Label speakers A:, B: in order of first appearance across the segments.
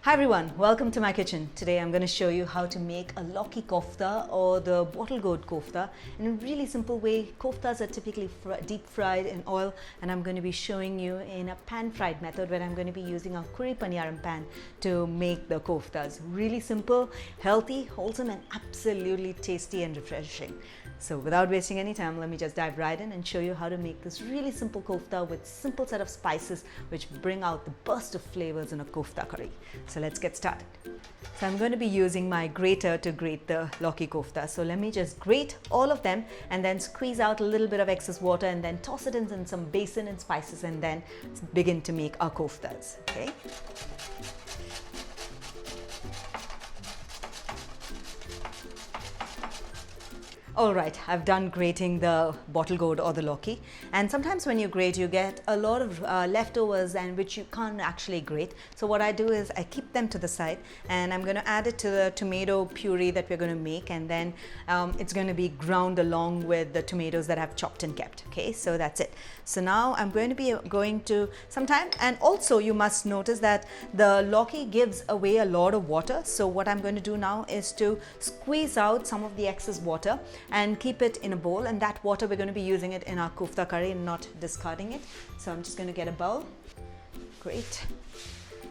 A: Hi everyone, welcome to my kitchen. Today I'm going to show you how to make a Lauki Kofta or the bottle gourd kofta in a really simple way. Koftas are typically deep fried in oil, and I'm going to be showing you in a pan fried method where I'm going to be using a Puree paniyaram pan to make the koftas. Really simple, healthy, wholesome and absolutely tasty and refreshing. So without wasting any time, let me just dive right in and show you how to make this really simple kofta with simple set of spices which bring out the burst of flavors in a kofta curry. So let's get started. So I'm going to be using my grater to grate the Lauki Kofta. So let me just grate all of them and then squeeze out a little bit of excess water and then toss it in some basin and spices and then begin to make our koftas. Okay. Alright, I've done grating the bottle gourd or the Lauki, and sometimes when you grate you get a lot of leftovers and which you can't actually grate. So what I do is I keep them to the side and I'm going to add it to the tomato puree that we're going to make, and then it's going to be ground along with the tomatoes that I've chopped and kept. Okay, so that's it. So now I'm going to be sometime, and also you must notice that the Lauki gives away a lot of water. So what I'm going to do now is to squeeze out some of the excess water and keep it in a bowl, and that water we're going to be using it in our kofta curry and not discarding it. So I'm just going to get a bowl. Great.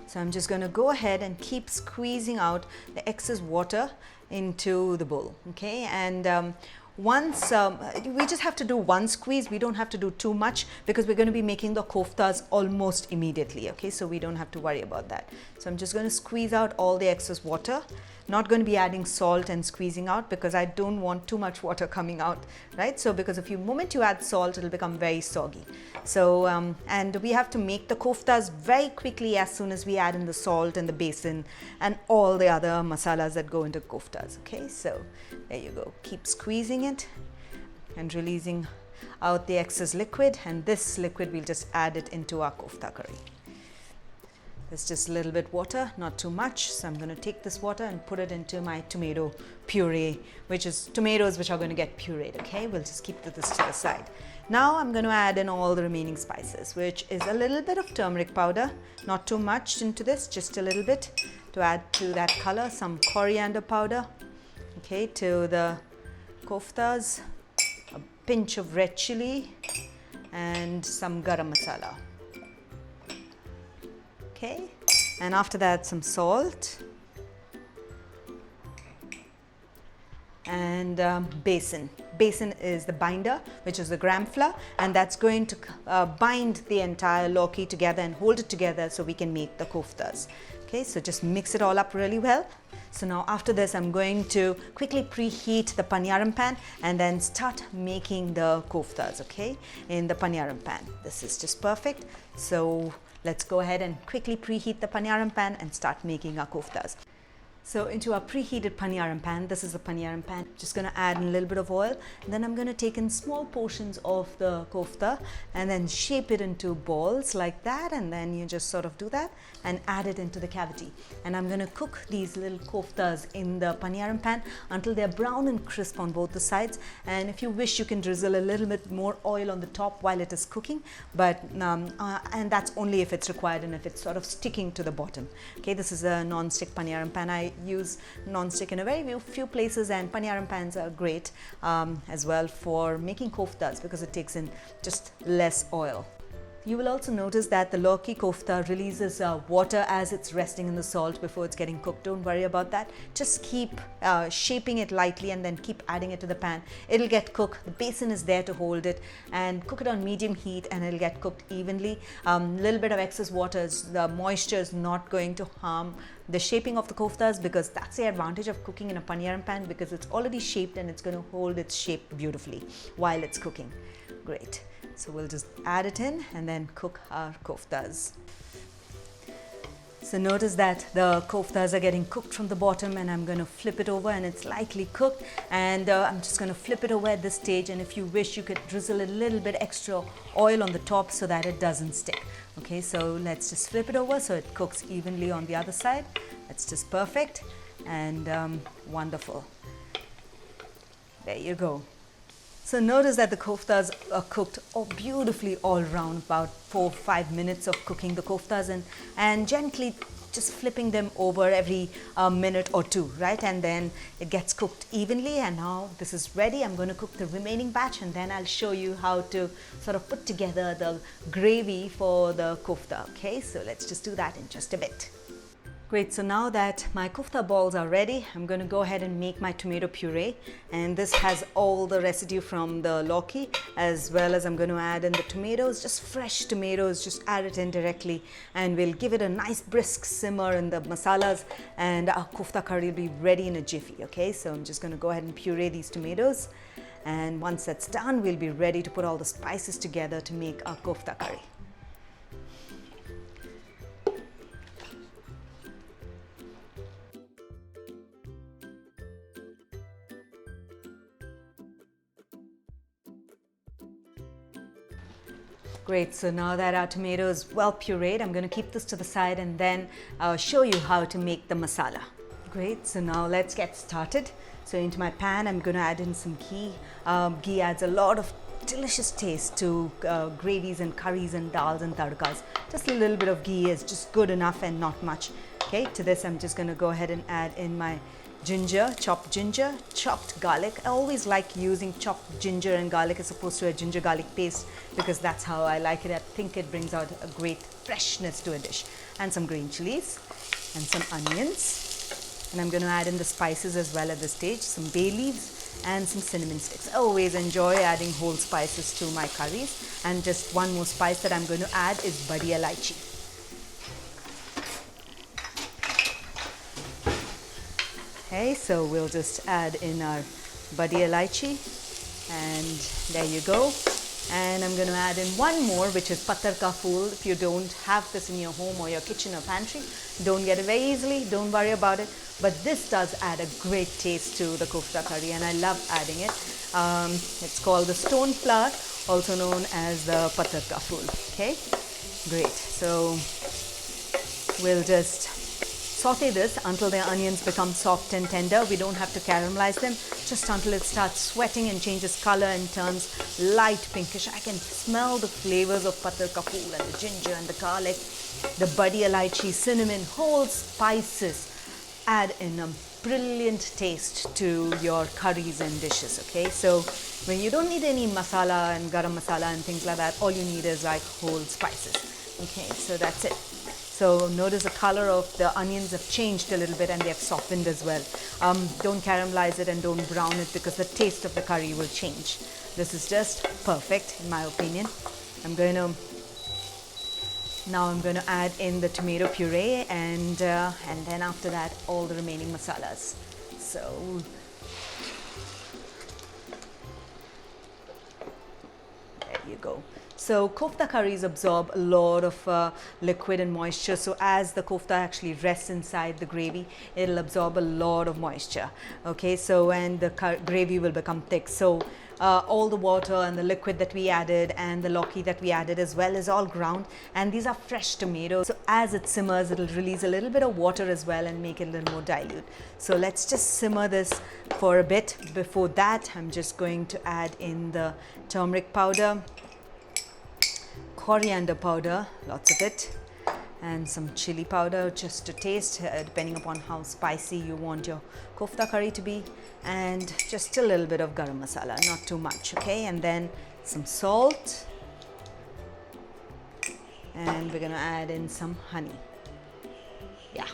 A: So I'm just going to go ahead and keep squeezing out the excess water into the bowl. Okay, and once we just have to do one squeeze, we don't have to do too much because we're going to be making the koftas almost immediately. Okay, so we don't have to worry about that. So I'm just going to squeeze out all the excess water. Not going to be adding salt and squeezing out because I don't want too much water coming out, right? So because if you moment you add salt, it'll become very soggy. So and we have to make the koftas very quickly as soon as we add in the salt and the basin and all the other masalas that go into koftas. Okay, so there you go. Keep squeezing it and releasing out the excess liquid, and this liquid we'll just add it into our kofta curry. There's just a little bit water, not too much. So I'm going to take this water and put it into my tomato puree, which is tomatoes which are going to get pureed. Okay, we'll just keep this to the side. Now I'm going to add in all the remaining spices, which is a little bit of turmeric powder, not too much into this, just a little bit to add to that color. Some coriander powder, okay, to the koftas, a pinch of red chili and some garam masala. Okay, and after that some salt and basin. Basin is the binder, which is the gram flour, and that's going to bind the entire Lauki together and hold it together so we can make the koftas. Okay, so just mix it all up really well. So now after this I'm going to quickly preheat the paniyaram pan and then start making the koftas, okay, in the paniyaram pan. This is just perfect. So let's go ahead and quickly preheat the paniyaram pan and start making our koftas. So into our preheated paniyaram pan, this is the paniyaram pan, just going to add in a little bit of oil, and then I'm going to take in small portions of the kofta and then shape it into balls like that, and then you just sort of do that and add it into the cavity. And I'm going to cook these little koftas in the paniyaram pan until they're brown and crisp on both the sides, and if you wish you can drizzle a little bit more oil on the top while it is cooking, but and that's only if it's required and if it's sort of sticking to the bottom. Okay, this is a non-stick paniyaram pan. I use non-stick in a very few places, and paniyaram pans are great as well for making koftas because it takes in just less oil. You will also notice that the Lauki Kofta releases water as it's resting in the salt before it's getting cooked. Don't worry about that. Just keep shaping it lightly and then keep adding it to the pan. It'll get cooked. The basin is there to hold it, and cook it on medium heat and it'll get cooked evenly. Little bit of excess water, the moisture is not going to harm the shaping of the koftas, because that's the advantage of cooking in a paniyaram pan, because it's already shaped and it's going to hold its shape beautifully while it's cooking. Great. So we'll just add it in and then cook our koftas. So notice that the koftas are getting cooked from the bottom, and I'm going to flip it over and it's lightly cooked, and I'm just going to flip it over at this stage, and if you wish you could drizzle a little bit extra oil on the top so that it doesn't stick. Okay, so let's just flip it over so it cooks evenly on the other side. That's just perfect and wonderful. There you go. So notice that the koftas are cooked beautifully all round, about 4-5 minutes of cooking the koftas, and gently just flipping them over every minute or two, right? And then it gets cooked evenly, and now this is ready. I'm going to cook the remaining batch, and then I'll show you how to sort of put together the gravy for the kofta. Okay, so let's just do that in just a bit. Great, so now that my kofta balls are ready, I'm going to go ahead and make my tomato puree, and this has all the residue from the lauki, as well as I'm going to add in the tomatoes, just fresh tomatoes, just add it in directly, and we'll give it a nice brisk simmer in the masalas, and our kofta curry will be ready in a jiffy. Okay, so I'm just going to go ahead and puree these tomatoes, and once that's done, we'll be ready to put all the spices together to make our kofta curry. Great, so now that our tomato is well pureed, I'm going to keep this to the side and then show you how to make the masala. Great, so now let's get started. So into my pan, I'm going to add in some ghee. Ghee adds a lot of delicious taste to gravies and curries and dals and tadkas. Just a little bit of ghee is just good enough and not much. Okay, to this I'm just going to go ahead and add in my ginger, chopped garlic. I always like using chopped ginger and garlic as opposed to a ginger garlic paste because that's how I like it. I think it brings out a great freshness to a dish. And some green chilies and some onions. And I'm going to add in the spices as well at this stage, some bay leaves and some cinnamon sticks. I always enjoy adding whole spices to my curries. And just one more spice that I'm going to add is badi elaichi. Okay, so we'll just add in our badi elaichi, and there you go. And I'm going to add in one more, which is pattar ka phool. If you don't have this in your home or your kitchen or pantry, don't get it very easily, don't worry about it. But this does add a great taste to the kofta curry, and I love adding it. It's called the stone flower, also known as the pattar ka phool. Okay, great. So we'll just saute this until the onions become soft and tender. We don't have to caramelize them, just until it starts sweating and changes color and turns light pinkish. I can smell the flavors of pattar ka phool and the ginger and the garlic, the badi elaichi, cinnamon, whole spices add in a brilliant taste to your curries and dishes. Okay, so when you don't need any masala and garam masala and things like that, all you need is like whole spices. Okay, so that's it. So notice the color of the onions have changed a little bit and they have softened as well. Don't caramelize it and don't brown it because the taste of the curry will change. This is just perfect in my opinion. Now I'm going to add in the tomato puree and then after that all the remaining masalas. So there you go. So kofta curries absorb a lot of liquid and moisture. So as the kofta actually rests inside the gravy, it'll absorb a lot of moisture. Okay, so and the gravy will become thick. So all the water and the liquid that we added and the lauki that we added as well is all ground, and these are fresh tomatoes. So as it simmers, it'll release a little bit of water as well and make it a little more dilute. So let's just simmer this for a bit. Before that, I'm just going to add in the turmeric powder, coriander powder, lots of it, and some chili powder just to taste, depending upon how spicy you want your kofta curry to be, and just a little bit of garam masala, not too much. Okay, and then some salt, and we're going to add in some honey. Yeah,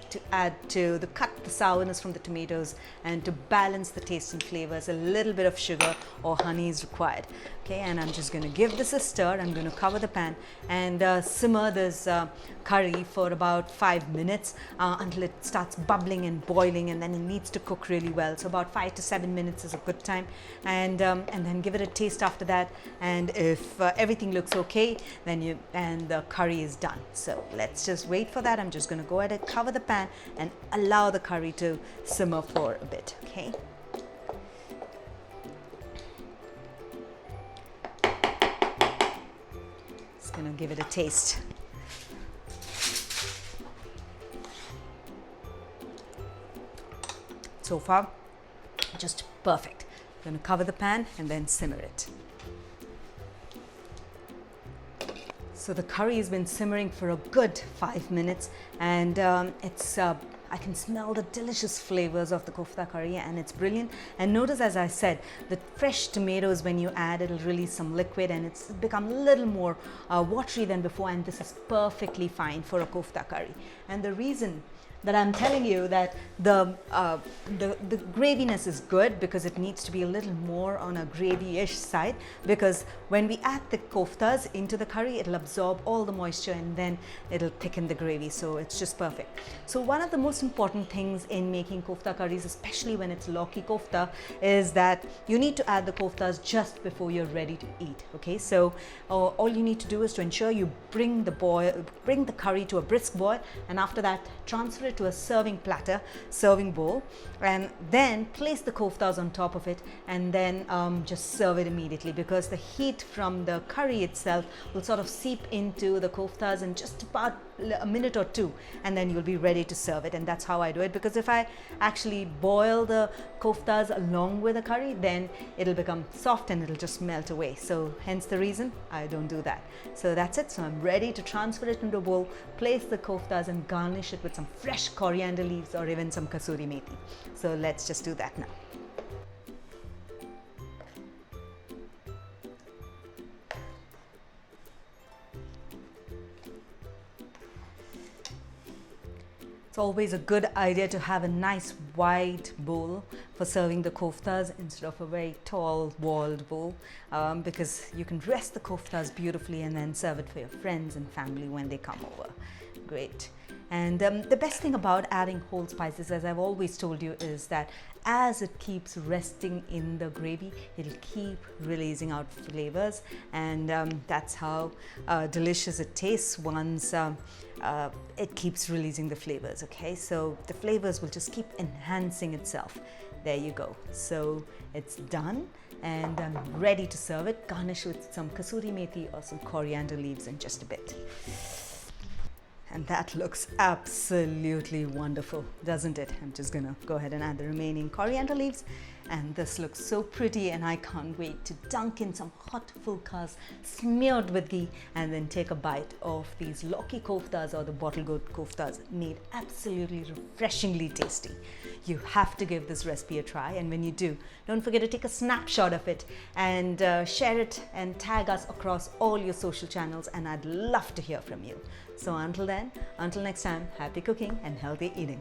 A: to add to cut the sourness from the tomatoes and to balance the taste and flavors. A little bit of sugar or honey is required. Okay, and I'm just going to give this a stir. I'm going to cover the pan and simmer this curry for about 5 minutes until it starts bubbling and boiling, and then it needs to cook really well. So about 5 to 7 minutes is a good time, and then give it a taste after that. And if everything looks okay, then the curry is done. So let's just wait for that. I'm just going to go ahead and cover the pan and allow the curry to simmer for a bit. Okay. Gonna give it a taste. So far, just perfect. I'm gonna cover the pan and then simmer it. So the curry has been simmering for a good 5 minutes, and I can smell the delicious flavors of the kofta curry, and it's brilliant. And notice, as I said, the fresh tomatoes, when you add, it'll release some liquid and it's become a little more watery than before, and this is perfectly fine for a kofta curry. And the reason that I'm telling you that the graviness is good, because it needs to be a little more on a gravy-ish side, because when we add the koftas into the curry, it'll absorb all the moisture and then it'll thicken the gravy, so it's just perfect. So one of the most important things in making kofta curries, especially when it's Lauki kofta, is that you need to add the koftas just before you're ready to eat. Okay, so all you need to do is to ensure you bring the curry to a brisk boil, and after that transfer it to a serving bowl, and then place the koftas on top of it, and then just serve it immediately, because the heat from the curry itself will sort of seep into the koftas in just about a minute or two, and then you'll be ready to serve it. And that's how I do it, because if I actually boil the koftas along with the curry, then it'll become soft and it'll just melt away. So hence the reason I don't do that. So that's it. So I'm ready to transfer it into a bowl, place the koftas, and garnish it with some fresh coriander leaves or even some kasuri methi. So let's just do that now. It's always a good idea to have a nice wide bowl for serving the koftas instead of a very tall walled bowl, because you can rest the koftas beautifully and then serve it for your friends and family when they come over. Great. And the best thing about adding whole spices, as I've always told you, is that as it keeps resting in the gravy, it'll keep releasing out flavors, and that's how delicious it tastes once it keeps releasing the flavors. Okay, so the flavors will just keep enhancing itself. There you go. So it's done, and I'm ready to serve it. Garnish with some kasuri methi or some coriander leaves in just a bit. And that looks absolutely wonderful, doesn't it? I'm just gonna go ahead and add the remaining coriander leaves, and this looks so pretty, and I can't wait to dunk in some hot phulkas smeared with ghee, and then take a bite of these Lauki koftas or the bottle gourd koftas, made absolutely refreshingly tasty. You have to give this recipe a try, and when you do, don't forget to take a snapshot of it and share it and tag us across all your social channels, and I'd love to hear from you. So until then, until next time, happy cooking and healthy eating.